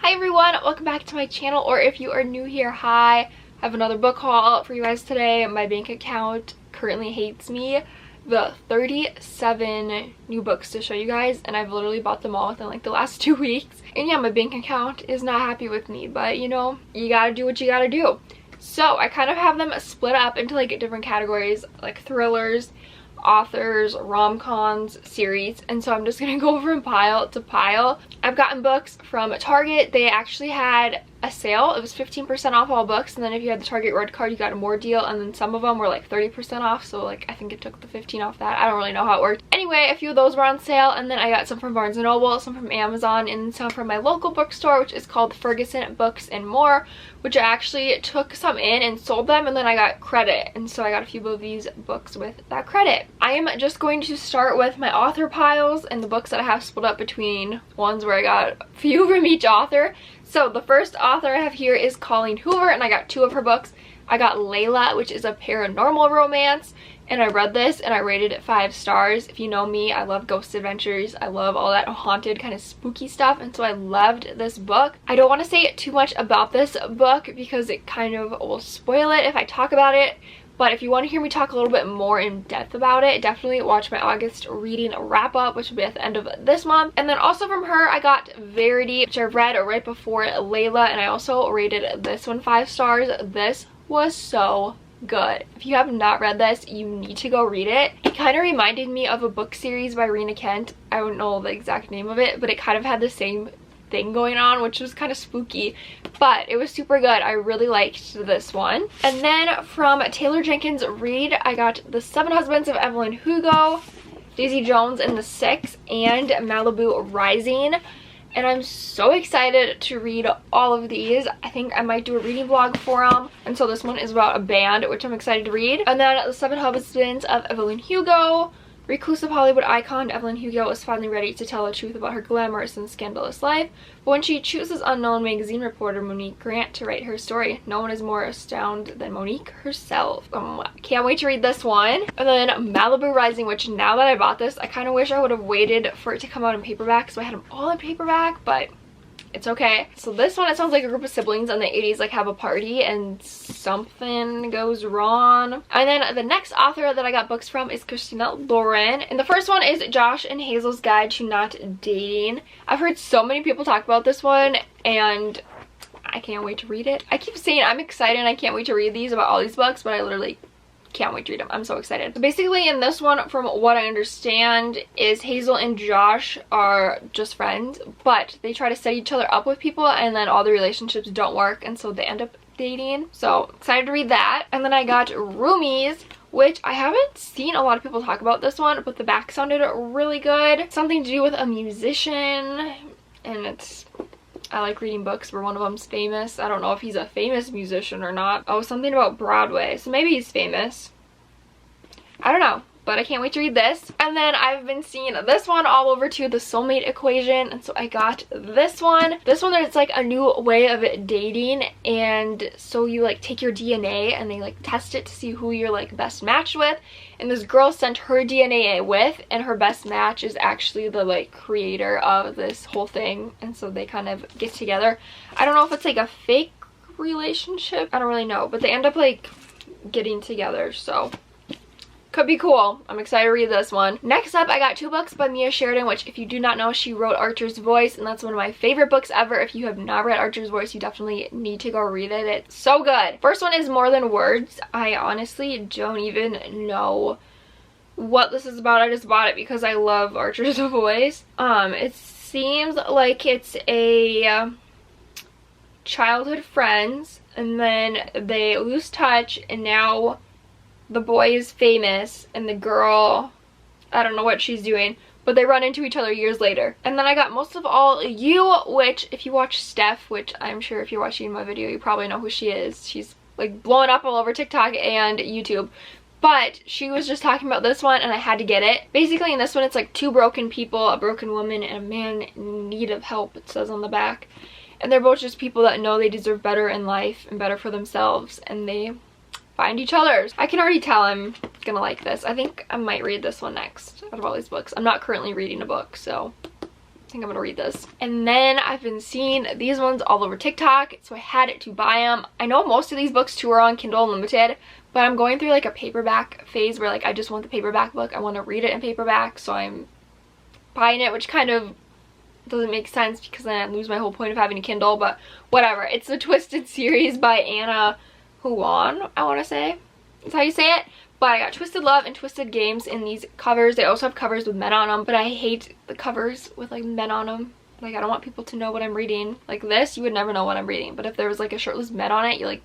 Hi everyone, welcome back to my channel, or if you are new here, hi. I have another book haul for you guys today. My bank account currently hates me. The 37 new books to show you guys, and I've literally bought them all within like the last 2 weeks. And yeah, my bank account is not happy with me, but you know, you gotta do what you gotta do. So I kind of have them split up into like different categories, like thrillers, authors, rom-coms, series, and so I'm just gonna go from pile to pile. I've gotten books from Target. They actually had a sale. It was 15% off all books, and then if you had the Target Red Card you got a more deal, and then some of them were like 30% off, so like I think it took the 15 off that. I don't really know how it worked. Anyway, a few of those were on sale, and then I got some from Barnes & Noble, some from Amazon, and some from my local bookstore, which is called Ferguson Books and More, which I actually took some in and sold them, and then I got credit, and so I got a few of these books with that credit. I am just going to start with my author piles and the books that I have split up between ones where I got a few from each author. So the first author I have here is Colleen Hoover, and I got 2 of her books. I got Layla, which is a paranormal romance, and I read this and I rated it 5 stars. If you know me, I love ghost adventures. I love all that haunted kind of spooky stuff, and so I loved this book. I don't want to say too much about this book because it kind of will spoil it if I talk about it. But if you want to hear me talk a little bit more in depth about it, definitely watch my August reading wrap up, which will be at the end of this month. And then also from her, I got Verity, which I read right before Layla, and I also rated this one 5 stars. This was so good. If you have not read this, you need to go read it. It kind of reminded me of a book series by Rena Kent. I don't know the exact name of it, but it kind of had the same thing going on, which was kind of spooky, but it was super good. I really liked this one. And then from Taylor Jenkins Reid, I got The 7 Husbands of Evelyn Hugo, Daisy Jones and the Six, and Malibu Rising. And I'm so excited to read all of these. I think I might do a reading vlog for them. And so this one is about a band, which I'm excited to read. And then The 7 Husbands of Evelyn Hugo. Reclusive Hollywood icon Evelyn Hugo is finally ready to tell the truth about her glamorous and scandalous life, but when she chooses unknown magazine reporter Monique Grant to write her story, no one is more astounded than Monique herself. Can't wait to read this one. And then Malibu Rising, which now that I bought this, I kind of wish I would have waited for it to come out in paperback, so I had them all in paperback, but it's okay. So this one, it sounds like a group of siblings in the 80s like have a party and something goes wrong. And then the next author that I got books from is Christina Lauren, and the first one is Josh and Hazel's Guide to Not Dating. I've heard so many people talk about this one, and I can't wait to read it. I keep saying I'm excited and I can't wait to read these about all these books, but I literally can't wait to read them. I'm so excited. So basically in this one, from what I understand, is Hazel and Josh are just friends, but they try to set each other up with people, and then all the relationships don't work, and so they end up dating. So excited to read that. And then I got Roomies, which I haven't seen a lot of people talk about this one, but the back sounded really good. Something to do with a musician, and I like reading books where one of them's famous. I don't know if he's a famous musician or not. Oh, something about Broadway, so maybe he's famous. I don't know, but I can't wait to read this. And then I've been seeing this one all over too, The Soulmate Equation, and so I got this one. This one, there's like a new way of dating, and so you like take your DNA and they like test it to see who you're like best matched with, and this girl sent her DNA with, and her best match is actually the like creator of this whole thing, and so they kind of get together. I don't know if it's like a fake relationship, I don't really know, but they end up like getting together, so could be cool. I'm excited to read this one. Next up, I got 2 books by Mia Sheridan, which if you do not know, she wrote Archer's Voice, and that's one of my favorite books ever. If you have not read Archer's Voice, you definitely need to go read it. It's so good. First one is More Than Words. I honestly don't even know what this is about. I just bought it because I love Archer's Voice. It seems like it's a childhood friends, and then they lose touch, and now the boy is famous and the girl, I don't know what she's doing, but they run into each other years later. And then I got Most of All You, which if you watch Steph, which I'm sure if you're watching my video you probably know who she is. She's like blowing up all over TikTok and YouTube. But she was just talking about this one and I had to get it. Basically in this one it's like 2 broken people, a broken woman and a man in need of help, it says on the back. And they're both just people that know they deserve better in life and better for themselves, and they find each other. I can already tell I'm gonna like this. I think I might read this one next out of all these books. I'm not currently reading a book, so I think I'm gonna read this. And then I've been seeing these ones all over TikTok, so I had to buy them. I know most of these books too are on Kindle Unlimited, but I'm going through like a paperback phase where like I just want the paperback book. I want to read it in paperback, so I'm buying it, which kind of doesn't make sense because then I lose my whole point of having a Kindle, but whatever. It's the Twisted series by Anna Huan, I want to say. That's how you say it. But I got Twisted Love and Twisted Games in these covers. They also have covers with men on them, but I hate the covers with like men on them. Like I don't want people to know what I'm reading. Like this, you would never know what I'm reading, but if there was like a shirtless men on it,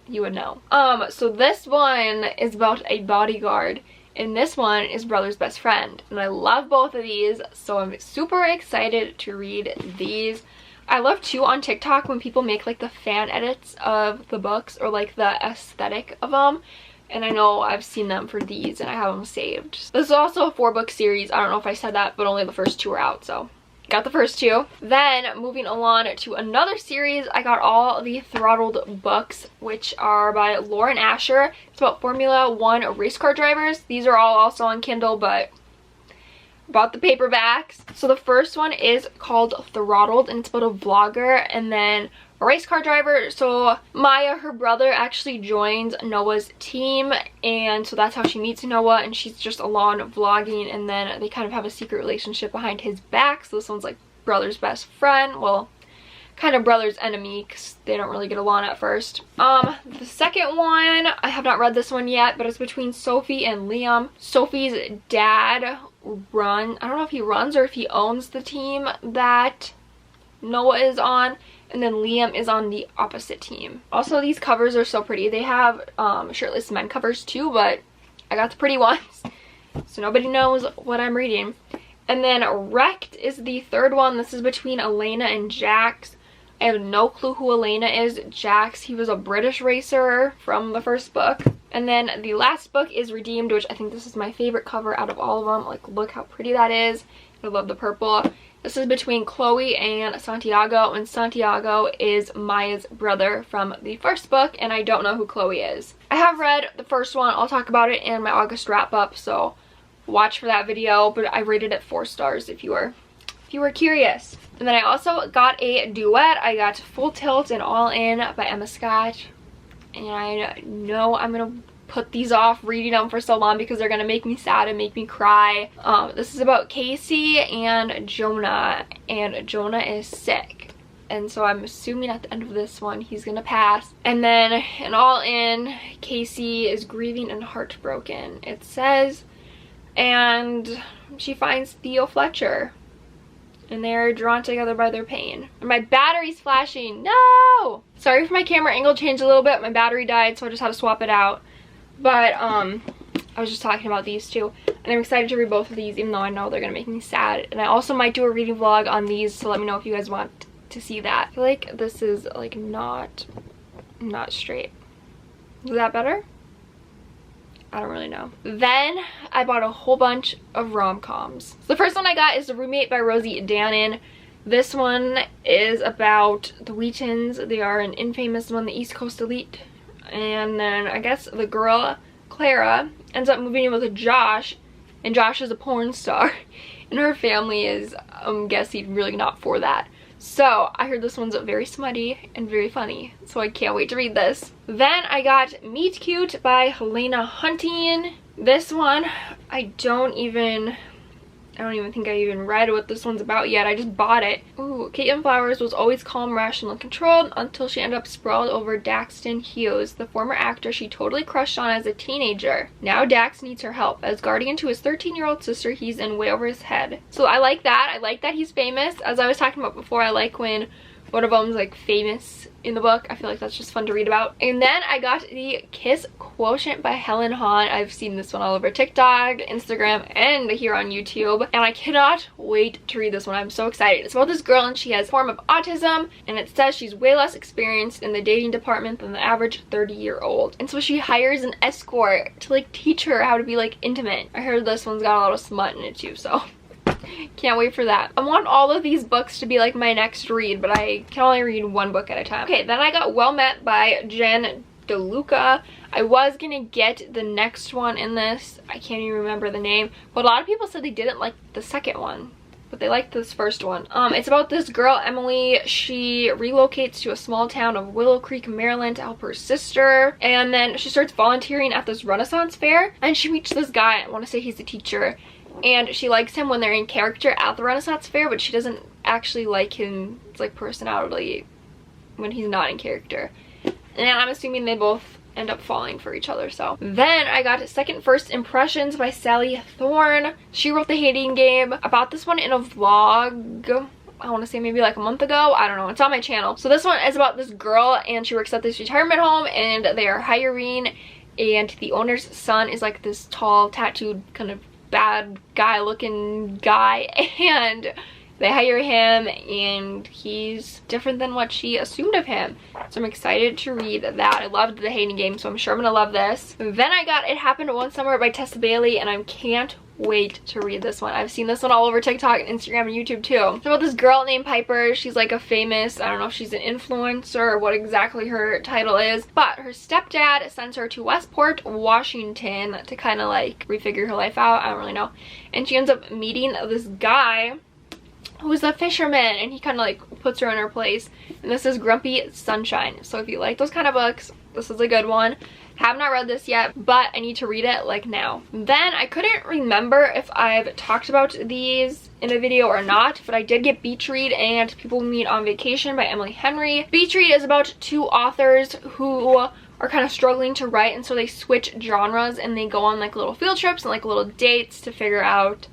you would know. So this one is about a bodyguard, and this one is brother's best friend, and I love both of these, so I'm super excited to read these. I love too on TikTok when people make like the fan edits of the books or like the aesthetic of them. And I know I've seen them for these and I have them saved. This is also a 4-book series. I don't know if I said that, but only the first 2 are out, so got the first 2. Then moving along to another series, I got all the Throttled books, which are by Lauren Asher. It's about Formula 1 race car drivers. These are all also on Kindle, but bought the paperbacks. So the first one is called Throttled, and it's about a vlogger and then a race car driver. So Maya, her brother, actually joins Noah's team, and so that's how she meets Noah, and she's just along vlogging, and then they kind of have a secret relationship behind his back. So this one's like brother's best friend, well, kind of brother's enemy because they don't really get along at first. The second one, I have not read this one yet, but it's between Sophie and Liam. Sophie's dad I don't know if he runs or if he owns the team that Noah is on, and then Liam is on the opposite team. Also, these covers are so pretty. They have shirtless men covers too, but I got the pretty ones, so nobody knows what I'm reading. And then Wrecked is the third one. This is between Elena and Jax. I have no clue who Elena is. Jax, he was a British racer from the first book. And then the last book is Redeemed, which I think this is my favorite cover out of all of them. Like, look how pretty that is. I love the purple. This is between Chloe and Santiago, and Santiago is Maya's brother from the first book, and I don't know who Chloe is. I have read the first one. I'll talk about it in my August wrap-up, so watch for that video, but I rated it 4 stars if you were curious. And then I also got a duet. I got Full Tilt and All In by Emma Scott, and I know I'm gonna put these off reading them for so long because they're gonna make me sad and make me cry. This is about Casey and Jonah, and Jonah is sick, and so I'm assuming at the end of this one he's gonna pass. And then in All In, Casey is grieving and heartbroken, it says, and she finds Theo Fletcher, and they're drawn together by their pain. And my battery's flashing. No! Sorry for my camera angle changed a little bit. My battery died, so I just had to swap it out. But I was just talking about these two, and I'm excited to read both of these, even though I know they're gonna make me sad. And I also might do a reading vlog on these, so let me know if you guys want to see that. I feel like this is like not straight. Is that better? I don't really know. Then I bought a whole bunch of rom-coms. The first one I got is The Roommate by Rosie Danan. This one is about the Wheatons. They are an infamous one, the East Coast elite. And then I guess the girl, Clara, ends up moving in with Josh, and Josh is a porn star, and her family is, I'm guessing, really not for that. So I heard this one's very smutty and very funny, so I can't wait to read this. Then I got Meet Cute by Helena Hunting. This one, I don't even think I even read what this one's about yet. I just bought it. Ooh, Caitlin Flowers was always calm, rational, and controlled until she ended up sprawled over Daxton Hughes, the former actor she totally crushed on as a teenager. Now Dax needs her help. As guardian to his 13-year-old sister, he's in way over his head. So I like that. I like that he's famous. As I was talking about before, I like when one of them's like famous in the book. I feel like that's just fun to read about. And then I got the Kiss Quotient by Helen Hahn. I've seen this one all over TikTok, Instagram, and here on YouTube, and I cannot wait to read this one. I'm so excited. It's about this girl, and she has a form of autism, and it says she's way less experienced in the dating department than the average 30-year-old, and so she hires an escort to like teach her how to be like intimate. I heard this one's got a lot of smut in it too, so can't wait for that. I want all of these books to be like my next read, but I can only read one book at a time. Okay, then I got Well Met by Jen DeLuca. I was gonna get the next one in this. I can't even remember the name, but a lot of people said they didn't like the second one. but they liked this first one. It's about this girl, Emily. She relocates to a small town of Willow Creek, Maryland to help her sister. And then she starts volunteering at this Renaissance fair. And she meets this guy, I want to say he's a teacher. And she likes him when they're in character at the Renaissance fair, but she doesn't actually like him, it's like personality, when he's not in character. And I'm assuming they both end up falling for each other. So then I got Second First Impressions by Sally Thorne. She wrote The Hating Game. I bought this one in a vlog, I want to say maybe like a month ago. I don't know, it's on my channel. So this one is about this girl, and she works at this retirement home, and they are hiring, and the owner's son is like this tall, tattooed, kind of bad guy looking guy, and they hire him, and he's different than what she assumed of him. So I'm excited to read that. I loved The Hating Game, so I'm sure I'm gonna love this. Then I got It Happened One Summer by Tessa Bailey, and I can't wait to read this one. I've seen this one all over TikTok and Instagram and YouTube too. It's about this girl named Piper. She's like a famous, I don't know if she's an influencer or what exactly her title is, but her stepdad sends her to Westport, Washington to kind of like refigure her life out. I don't really know. And she ends up meeting this guy who's a fisherman, and he kind of like puts her in her place. And this is Grumpy Sunshine. So if you like those kind of books, this is a good one. Have not read this yet, but I need to read it like now. Then I couldn't remember if I've talked about these in a video or not, but I did get Beach Read and People Meet on Vacation by Emily Henry. Beach Read is about two authors who are kind of struggling to write, and so they switch genres and they go on like little field trips and like little dates to figure out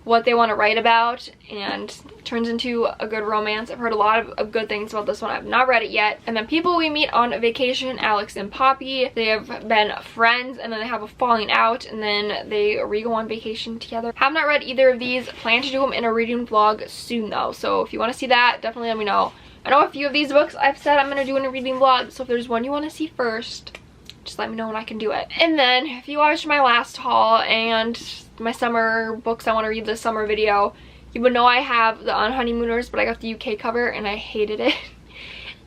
what they want to write about, and turns into a good romance. I've heard a lot of good things about this one. I've not read it yet. And then People We Meet on Vacation, Alex and Poppy. They have been friends, and then they have a falling out, and then they re-go on vacation together. Have not read either of these. Plan to do them in a reading vlog soon though, so if you want to see that, definitely let me know. I know a few of these books I've said I'm going to do in a reading vlog, so if there's one you want to see first, just let me know and I can do it. And then if you watched my last haul and my summer books I want to read this summer video, you would know I have the On Honeymooners, but I got the UK cover and I hated it.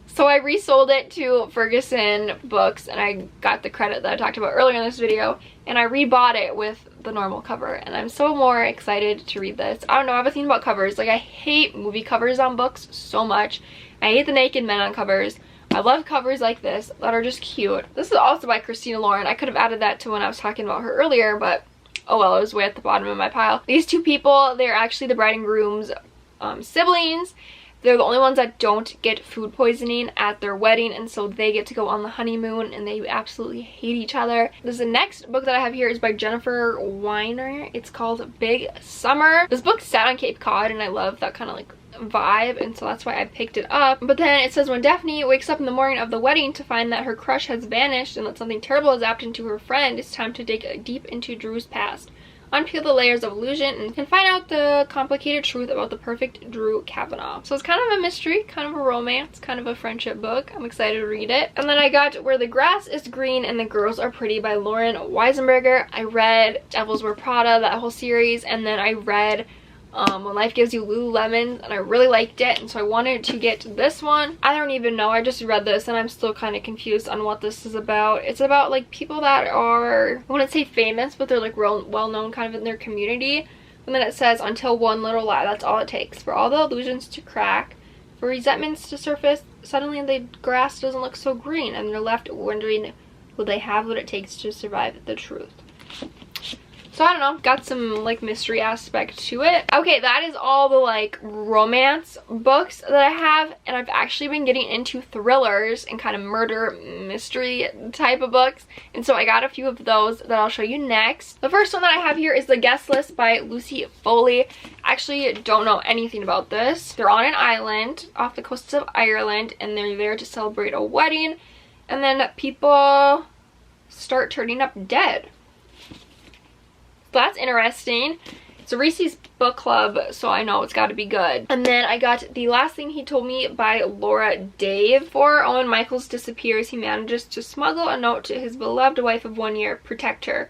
So I resold it to Ferguson Books, and I got the credit that I talked about earlier in this video, and I rebought it with the normal cover, and I'm so more excited to read this. I don't know, I have a thing about covers. Like, I hate movie covers on books so much. I hate the naked men on covers. I love covers like this that are just cute. This is also by Christina Lauren. I could have added that to when I was talking about her earlier, but oh well, it was way at the bottom of my pile. These two people, they're actually the bride and groom's siblings. They're the only ones that don't get food poisoning at their wedding, and so they get to go on the honeymoon, and they absolutely hate each other. The next book that I have here is by Jennifer Weiner. It's called Big Summer. This book sat on Cape Cod, and I love that kind of like vibe, and so that's why I picked it up. But then it says, when Daphne wakes up in the morning of the wedding to find that her crush has vanished and that something terrible has happened to her friend, it's time to dig deep into Drew's past, unpeel the layers of illusion, and can find out the complicated truth about the perfect Drew Kavanaugh. So it's kind of a mystery, kind of a romance, kind of a friendship book. I'm excited to read it. And then I got Where the Grass is Green and the Girls Are Pretty by Lauren Weisenberger. I read Devils Wear Prada, that whole series, and then I read When Life Gives You Lululemon, and I really liked it, and so I wanted to get this one. I don't even know, I just read this and I'm still kind of confused on what this is about. It's about like people that are, I wouldn't say famous, but they're like well known kind of in their community. And then it says, until one little lie, that's all it takes for all the illusions to crack, for resentments to surface, suddenly the grass doesn't look so green, and they're left wondering, will they have what it takes to survive the truth? So I don't know, got some like mystery aspect to it. Okay, that is all the like romance books that I have, and I've actually been getting into thrillers and kind of murder mystery type of books, and so I got a few of those that I'll show you next. The first one that I have here is The Guest List by Lucy Foley. I actually don't know anything about this. They're on an island off the coast of Ireland, and they're there to celebrate a wedding, and then people start turning up dead. That's interesting. It's a Reese's book club, so I know it's got to be good. And then I got The Last Thing He Told Me by Laura Dave. Before Owen Michaels disappears, he manages to smuggle a note to his beloved wife of 1 year, protect her.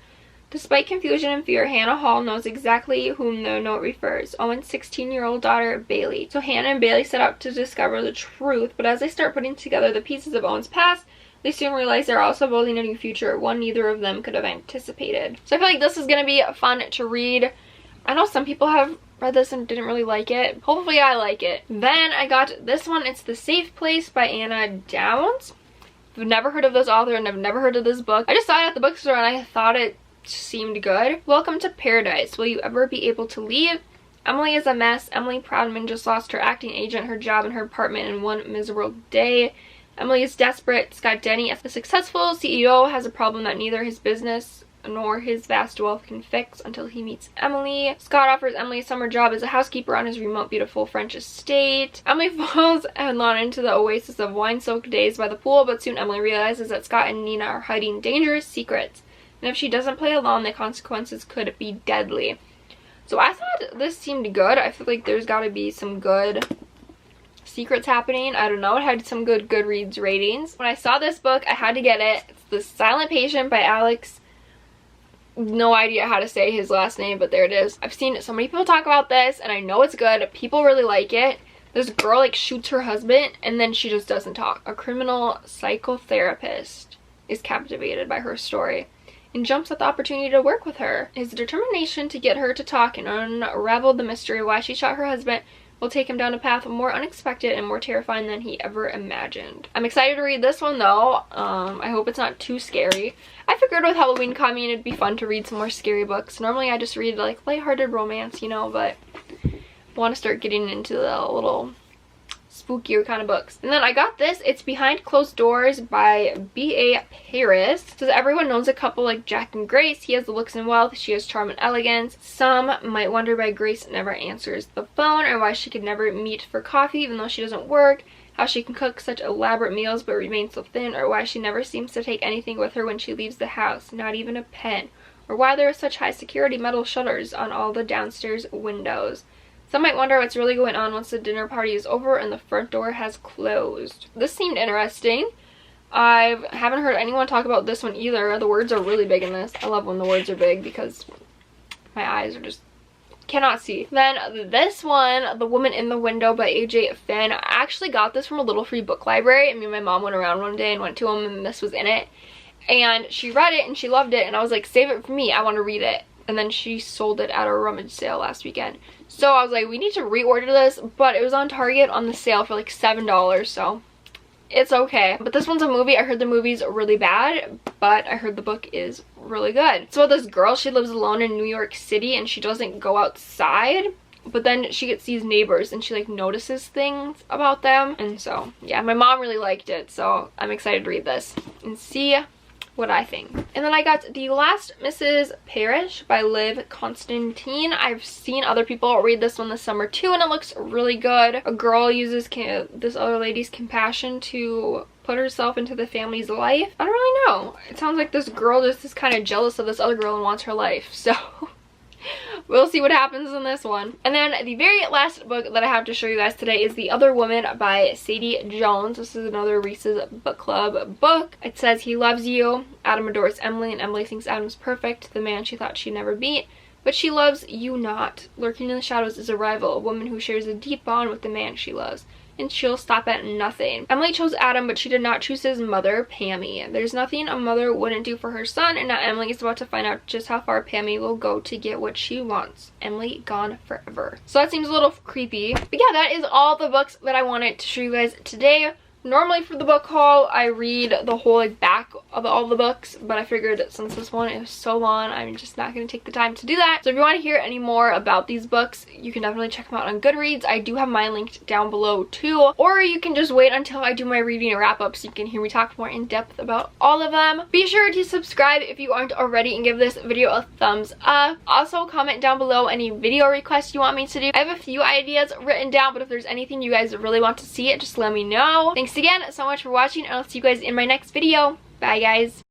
Despite confusion and fear, Hannah Hall knows exactly whom the note refers, Owen's 16-year-old daughter, Bailey. So Hannah and Bailey set out to discover the truth, but as they start putting together the pieces of Owen's past, they soon realize they're also building a new future, one neither of them could have anticipated. So I feel like this is going to be fun to read. I know some people have read this and didn't really like it. Hopefully I like it. Then I got this one. It's The Safe Place by Anna Downs. I've never heard of this author and I've never heard of this book. I just saw it at the bookstore and I thought it seemed good. Welcome to Paradise. Will you ever be able to leave? Emily is a mess. Emily Proudman just lost her acting agent, her job, and her apartment in one miserable day. Emily is desperate. Scott Denny, a successful CEO, has a problem that neither his business nor his vast wealth can fix until he meets Emily. Scott offers Emily a summer job as a housekeeper on his remote, beautiful French estate. Emily falls headlong into the oasis of wine-soaked days by the pool, but soon Emily realizes that Scott and Nina are hiding dangerous secrets, and if she doesn't play along, the consequences could be deadly. So I thought this seemed good. I feel like there's got to be some good secrets happening. I don't know. It had some good Goodreads ratings. When I saw this book, I had to get it. It's The Silent Patient by Alex. No idea how to say his last name, but there it is. I've seen so many people talk about this and I know it's good. People really like it. This girl like shoots her husband and then she just doesn't talk. A criminal psychotherapist is captivated by her story and jumps at the opportunity to work with her. His determination to get her to talk and unravel the mystery why she shot her husband will take him down a path more unexpected and more terrifying than he ever imagined. I'm excited to read this one though. I hope it's not too scary. I figured with Halloween coming it'd be fun to read some more scary books. Normally I just read like lighthearted romance, you know, but I want to start getting into the little spookier kind of books. And then I got this. It's Behind Closed Doors by B.A. Paris. It says everyone knows a couple like Jack and Grace. He has the looks and wealth. She has charm and elegance. Some might wonder why Grace never answers the phone or why she could never meet for coffee even though she doesn't work. How she can cook such elaborate meals but remain so thin, or why she never seems to take anything with her when she leaves the house, not even a pen. Or why there are such high security metal shutters on all the downstairs windows. Some might wonder what's really going on once the dinner party is over and the front door has closed. This seemed interesting. I haven't heard anyone talk about this one either. The words are really big in this. I love when the words are big because my eyes are just cannot see. Then this one, The Woman in the Window by AJ Finn. I actually got this from a little free book library. I mean, my mom went around one day and went to them and this was in it. And she read it and she loved it and I was like, save it for me. I want to read it. And then she sold it at a rummage sale last weekend. So I was like, we need to reorder this, but it was on Target on the sale for like $7, so it's okay. But this one's a movie. I heard the movie's really bad, but I heard the book is really good. So this girl, she lives alone in New York City and she doesn't go outside, but then she gets these neighbors and she like notices things about them. And so yeah, my mom really liked it, so I'm excited to read this and see what I think. And then I got The Last Mrs. Parrish by Liv Constantine. I've seen other people read this one this summer too and it looks really good. A girl uses this other lady's compassion to put herself into the family's life. I don't really know. It sounds like this girl just is kind of jealous of this other girl and wants her life. So we'll see what happens in this one. And then the very last book that I have to show you guys today is The Other Woman by Sadie Jones. This is another Reese's Book Club book. It says he loves you. Adam adores Emily and Emily thinks Adam's perfect, the man she thought she'd never meet. But she loves you not. Lurking in the shadows is a rival, a woman who shares a deep bond with the man she loves. And she'll stop at nothing. Emily chose Adam, but she did not choose his mother, Pammy. There's nothing a mother wouldn't do for her son, and now Emily is about to find out just how far Pammy will go to get what she wants. Emily gone forever. So that seems a little creepy. But yeah, that is all the books that I wanted to show you guys today. Normally for the book haul, I read the whole like back of all the books, but I figured since this one is so long, I'm just not going to take the time to do that. So if you want to hear any more about these books, you can definitely check them out on Goodreads. I do have mine linked down below too, or you can just wait until I do my reading and wrap up so you can hear me talk more in depth about all of them. Be sure to subscribe if you aren't already and give this video a thumbs up. Also comment down below any video requests you want me to do. I have a few ideas written down, but if there's anything you guys really want to see, just let me know. Thanks again so much for watching, and I'll see you guys in my next video. Bye guys.